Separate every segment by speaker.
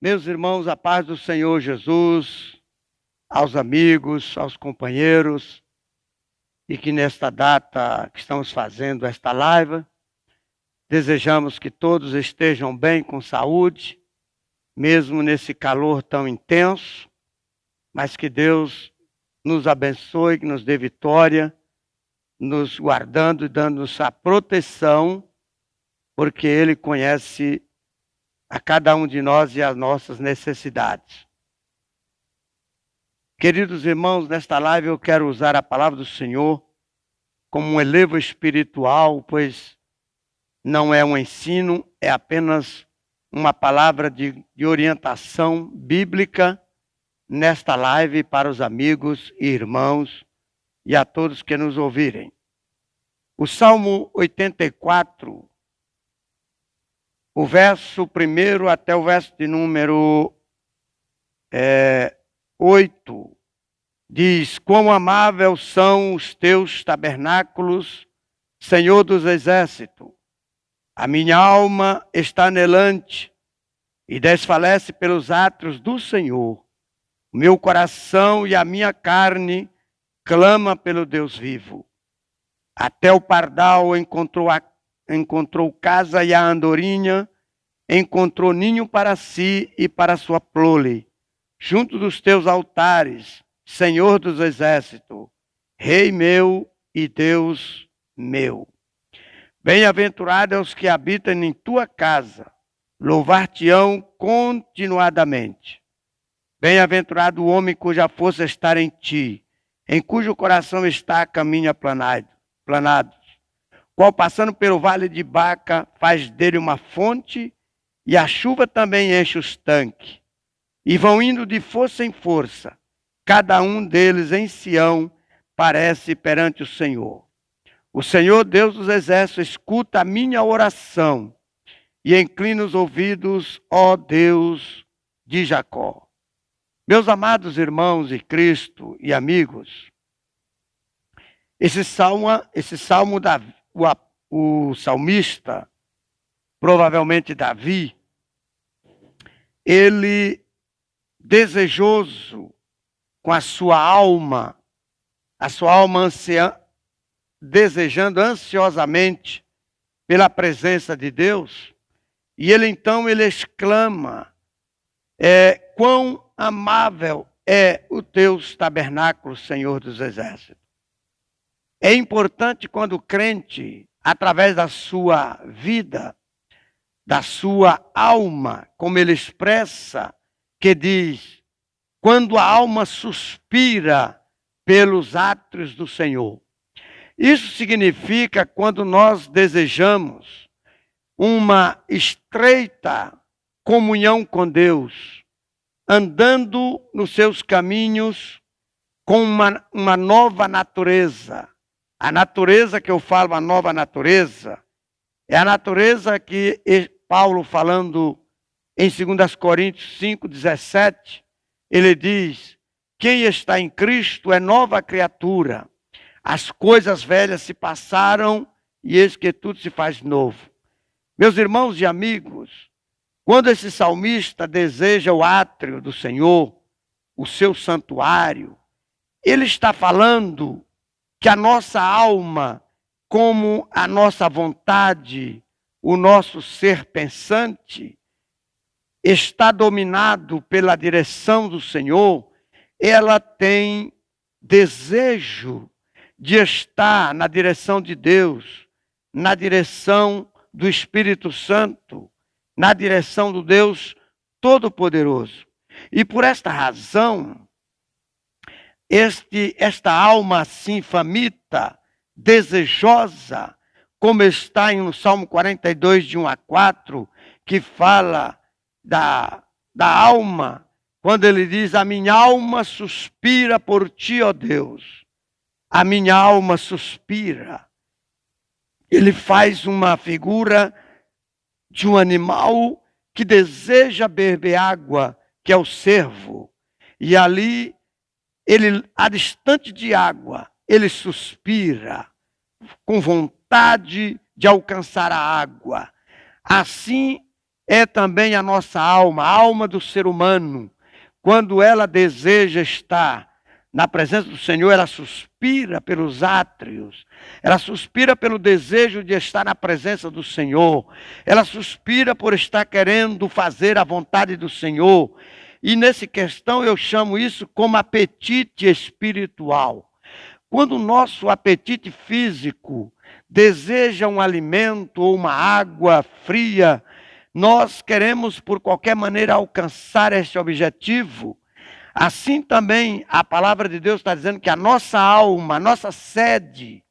Speaker 1: Meus irmãos, a paz do Senhor Jesus, aos amigos, aos companheiros, e que nesta data que estamos fazendo esta live, desejamos que todos estejam bem, com saúde, mesmo nesse calor tão intenso, mas que Deus nos abençoe, que nos dê vitória, nos guardando e dando-nos a proteção, porque Ele conhece a cada um de nós e as nossas necessidades. Queridos irmãos, nesta live eu quero usar a palavra do Senhor como um elevo espiritual, pois não é um ensino, é apenas uma palavra de orientação bíblica nesta live para os amigos e irmãos e a todos que nos ouvirem. O Salmo 84, o verso 1 até o verso de número 8, diz: Quão amáveis são os teus tabernáculos, Senhor dos exércitos. A minha alma está anelante e desfalece pelos atos do Senhor. O meu coração e a minha carne clama pelo Deus vivo. Até o pardal encontrou casa e a andorinha encontrou ninho para si e para sua prole, junto dos teus altares, Senhor dos exércitos, Rei meu e Deus meu. Bem-aventurados é os que habitam em tua casa, louvar-te-ão continuadamente. Bem-aventurado o homem cuja força está em ti, em cujo coração está a caminho planado, qual passando pelo vale de Baca faz dele uma fonte, e a chuva também enche os tanques. E vão indo de força em força, cada um deles em Sião parece perante o Senhor. O Senhor Deus dos exércitos escuta a minha oração e inclina os ouvidos, ó Deus de Jacó. Meus amados irmãos em Cristo e amigos, esse salmo o salmista, provavelmente Davi, ele desejoso com a sua alma desejando ansiosamente pela presença de Deus, e ele exclama: quão amável é o teus tabernáculos, Senhor dos exércitos. É importante quando o crente, através da sua vida, da sua alma, como ele expressa, que diz: quando a alma suspira pelos atos do Senhor. Isso significa quando nós desejamos uma estreita comunhão com Deus, andando nos seus caminhos com uma nova natureza. A natureza que eu falo, a nova natureza, é a natureza que Paulo, falando em 2 Coríntios 5,17, ele diz: quem está em Cristo é nova criatura. As coisas velhas se passaram e eis que tudo se faz novo. Meus irmãos e amigos, quando esse salmista deseja o átrio do Senhor, o seu santuário, ele está falando que a nossa alma, como a nossa vontade, o nosso ser pensante, está dominado pela direção do Senhor. Ela tem desejo de estar na direção de Deus, na direção do Espírito Santo, na direção do Deus Todo-Poderoso. E por esta razão, esta alma assim faminta, desejosa, como está no Salmo 42, de 1 a 4, que fala da alma, quando ele diz: a minha alma suspira por ti, ó Deus. A minha alma suspira. Ele faz uma figura de um animal que deseja beber água, que é o cervo. E ali, ele, a distante de água, ele suspira com vontade de alcançar a água. Assim é também a nossa alma, a alma do ser humano. Quando ela deseja estar na presença do Senhor, ela suspira pelos átrios, ela suspira pelo desejo de estar na presença do Senhor, ela suspira por estar querendo fazer a vontade do Senhor. E nessa questão eu chamo isso como apetite espiritual. Quando o nosso apetite físico deseja um alimento ou uma água fria, nós queremos por qualquer maneira alcançar este objetivo. Assim também a palavra de Deus está dizendo que a nossa alma, a nossa sede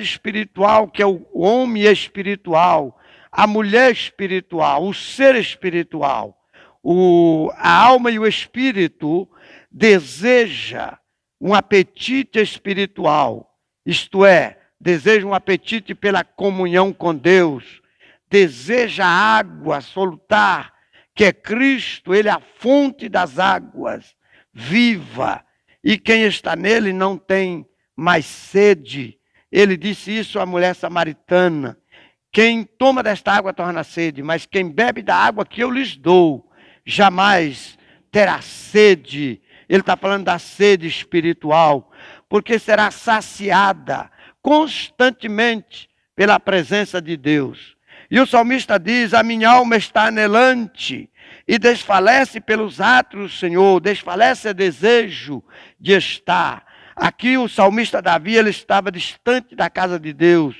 Speaker 1: espiritual, que é o homem espiritual, a mulher espiritual, o ser espiritual, a alma e o espírito deseja um apetite espiritual, isto é, deseja um apetite pela comunhão com Deus, deseja água solutar, que é Cristo, Ele é a fonte das águas, viva, e quem está nele não tem mais sede. Ele disse isso à mulher samaritana: quem toma desta água torna sede, mas quem bebe da água que eu lhes dou, jamais terá sede. Ele está falando da sede espiritual, porque será saciada constantemente pela presença de Deus. E o salmista diz: a minha alma está anelante e desfalece pelos átrios do Senhor, desfalece o desejo de estar. Aqui o salmista Davi, ele estava distante da casa de Deus.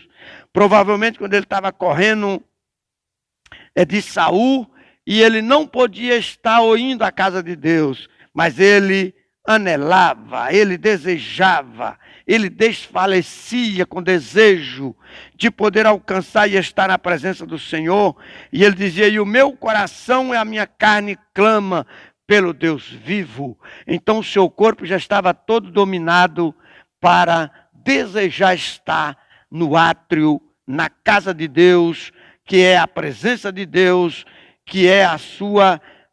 Speaker 1: Provavelmente quando ele estava correndo de Saul, e ele não podia estar indo à casa de Deus, mas ele anelava, ele desejava, ele desfalecia com desejo de poder alcançar e estar na presença do Senhor. E ele dizia: e o meu coração e a minha carne clama pelo Deus vivo. Então o seu corpo já estava todo dominado para desejar estar no átrio, na casa de Deus, que é a presença de Deus, que é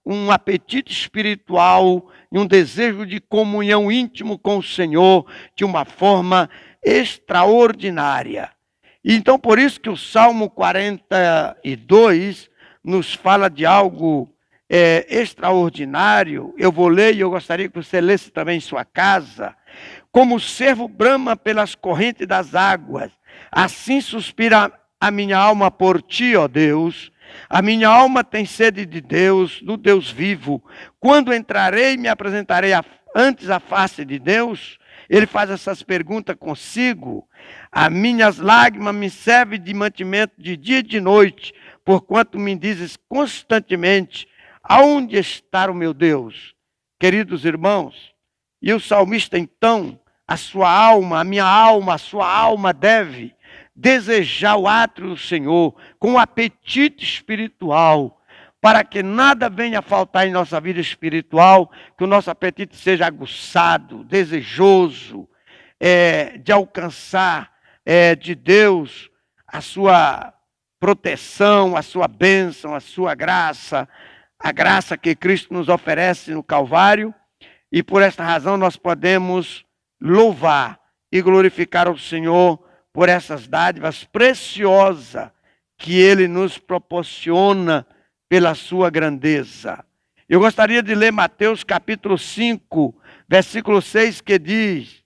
Speaker 1: um apetite espiritual e um desejo de comunhão íntimo com o Senhor de uma forma extraordinária. Então, por isso que o Salmo 42 nos fala de algo extraordinário. Eu vou ler e eu gostaria que você lesse também em sua casa. Como o cervo brama pelas correntes das águas, assim suspira a minha alma por ti, ó Deus. A minha alma tem sede de Deus, do Deus vivo. Quando entrarei e me apresentarei antes à face de Deus? Ele faz essas perguntas consigo. As minhas lágrimas me servem de mantimento de dia e de noite, porquanto me dizes constantemente: aonde está o meu Deus? Queridos irmãos, e o salmista então, a sua alma, a sua alma deve desejar o átrio do Senhor com um apetite espiritual, para que nada venha a faltar em nossa vida espiritual, que o nosso apetite seja aguçado, desejoso, de alcançar de Deus a sua proteção, a sua bênção, a sua graça, a graça que Cristo nos oferece no Calvário. E por esta razão nós podemos louvar e glorificar o Senhor por essas dádivas preciosas que Ele nos proporciona pela sua grandeza. Eu gostaria de ler Mateus capítulo 5, versículo 6, que diz: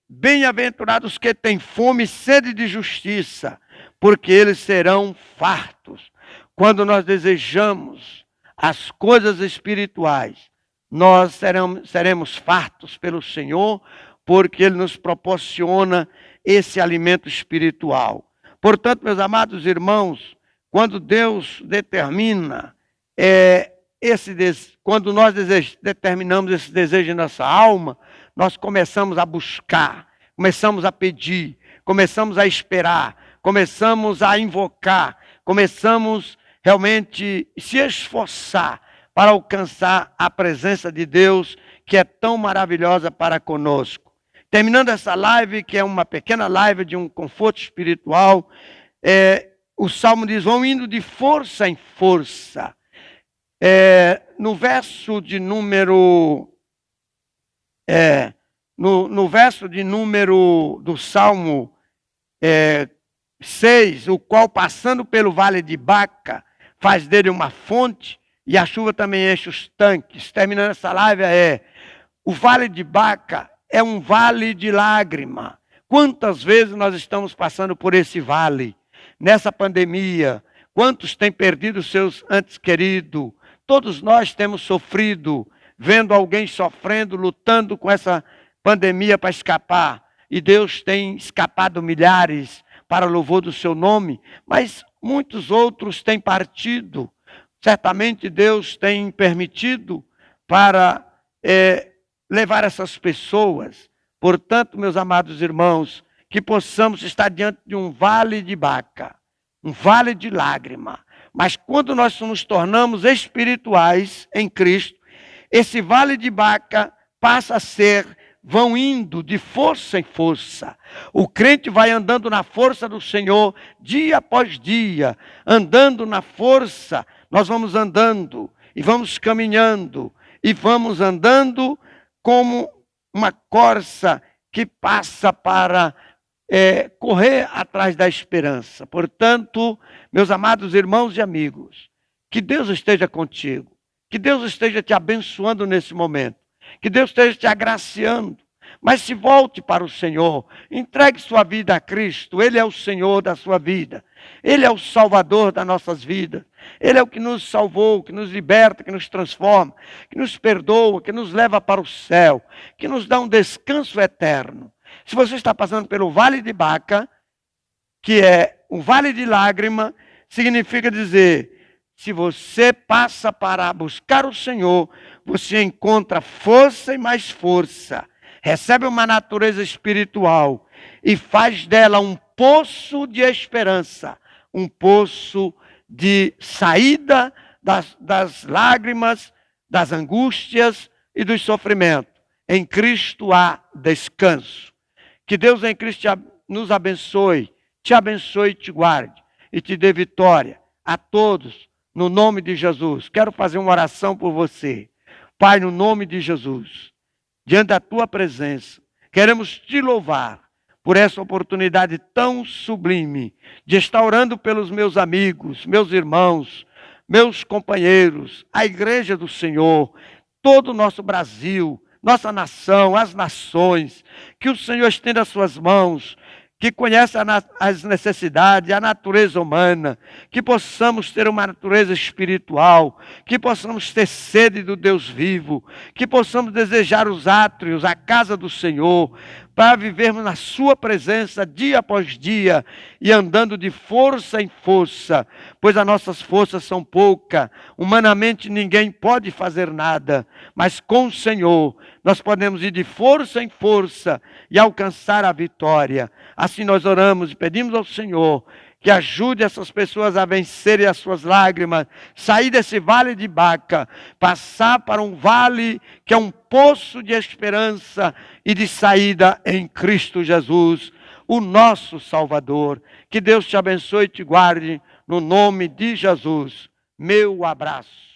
Speaker 1: bem-aventurados que têm fome e sede de justiça, porque eles serão fartos. Quando nós desejamos as coisas espirituais, nós seremos fartos pelo Senhor, porque Ele nos proporciona esse alimento espiritual. Portanto, meus amados irmãos, quando Deus determina, quando nós determinamos esse desejo em nossa alma, nós começamos a buscar, começamos a pedir, começamos a esperar, começamos a invocar, começamos realmente a se esforçar para alcançar a presença de Deus, que é tão maravilhosa para conosco. Terminando essa live, que é uma pequena live de um conforto espiritual, o Salmo diz: vão indo de força em força. No verso de número... no verso de número do Salmo 6, o qual passando pelo vale de Baca, faz dele uma fonte, e a chuva também enche os tanques. Terminando essa live o vale de Baca é um vale de lágrima. Quantas vezes nós estamos passando por esse vale, nessa pandemia? Quantos têm perdido seus entes queridos? Todos nós temos sofrido, vendo alguém sofrendo, lutando com essa pandemia para escapar. E Deus tem escapado milhares para louvor do seu nome, mas muitos outros têm partido. Certamente Deus tem permitido para levar essas pessoas. Portanto, meus amados irmãos, que possamos estar diante de um vale de Baca, um vale de lágrima. Mas quando nós nos tornamos espirituais em Cristo, esse vale de Baca passa a ser, vão indo de força em força. O crente vai andando na força do Senhor dia após dia, andando na força. Nós vamos andando e vamos caminhando e vamos andando como uma corça que passa para correr atrás da esperança. Portanto, meus amados irmãos e amigos, que Deus esteja contigo, que Deus esteja te abençoando nesse momento, que Deus esteja te agraciando, mas se volte para o Senhor, entregue sua vida a Cristo. Ele é o Senhor da sua vida, Ele é o Salvador das nossas vidas, Ele é o que nos salvou, que nos liberta, que nos transforma, que nos perdoa, que nos leva para o céu, que nos dá um descanso eterno. Se você está passando pelo vale de Baca, que é um vale de lágrima, significa dizer, se você passa para buscar o Senhor, você encontra força e mais força, recebe uma natureza espiritual e faz dela um poço de esperança, um poço de saída das lágrimas, das angústias e dos sofrimentos. Em Cristo há descanso. Que Deus em Cristo nos abençoe, te abençoe e te guarde, e te dê vitória a todos, no nome de Jesus. Quero fazer uma oração por você. Pai, no nome de Jesus, diante da tua presença, queremos te louvar por essa oportunidade tão sublime de estar orando pelos meus amigos, meus irmãos, meus companheiros, a igreja do Senhor, todo o nosso Brasil, nossa nação, as nações, que o Senhor estenda as suas mãos, que conhece as necessidades, a natureza humana, que possamos ter uma natureza espiritual, que possamos ter sede do Deus vivo, que possamos desejar os átrios, a casa do Senhor, para vivermos na sua presença dia após dia e andando de força em força, pois as nossas forças são poucas, humanamente ninguém pode fazer nada, mas com o Senhor nós podemos ir de força em força e alcançar a vitória. Assim nós oramos e pedimos ao Senhor que ajude essas pessoas a vencerem as suas lágrimas, sair desse vale de Baca, passar para um vale que é um poço de esperança e de saída em Cristo Jesus, o nosso Salvador. Que Deus te abençoe e te guarde, no nome de Jesus. Meu abraço.